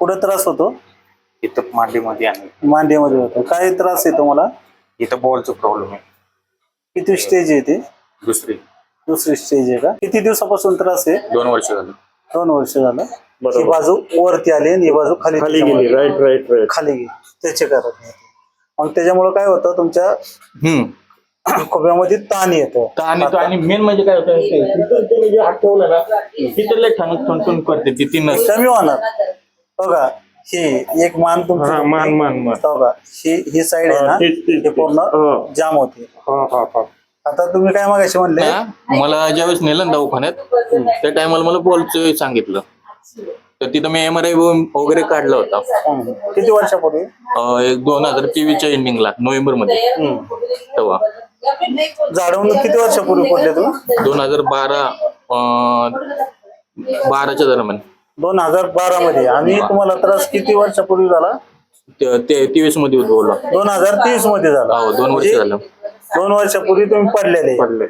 कुठे त्रास होतो? इथं मांडीमध्ये आणि मांडीमध्ये होतो. काय त्रास आहे तुम्हाला? इथं बॉलचा प्रॉब्लेम आहे. किती स्टेज आहे ते? दुसरी दुसरी स्टेज आहे का? किती दिवसापासून त्रास आहे? 2 वर्ष झालं. 2 वर्ष झालं. बरोबर. ही बाजू वरती आली आणि ही बाजू खाली खाली गेली. Right right right. खाली गेली. त्याचे कारण मग त्याच्यामुळे काय होतं तुमच्या खोब्यामध्ये ताण येतो. आणि तो आणि मेन म्हणजे काय होतं तिथं तुम्ही जे हात ठेवला ना तिथं लय ठणठण करते ती तीन कमी होणार बघा. ही एक मान तुमची हा, मान मान मान. बघा ही साइड आहे ना तीच. हे पूर्ण जाम होते. आता तुम्ही काय मागाशी म्हणले? मला ज्यावेळेस नेलं ना दवाखान्यात त्या टायमाला मला बॉलचं सांगितलं तर तिथं मी MRI वगैरे काढला होता. किती वर्षापूर्वी? एक 2023च्या एंडिंगला नोव्हेंबर मध्ये तेव्हा. झाडवून किती वर्षापूर्वी पडले तुम्ही? 12च्या दरम्यान. 2012 मध्ये. आणि तुम्हाला त्रास किती वर्षापूर्वी झाला? 23 मध्ये उद्भवला. 2023 मध्ये झाला. हो 2 वर्ष झालं. 2 वर्षापूर्वी तुम्ही पडलेले.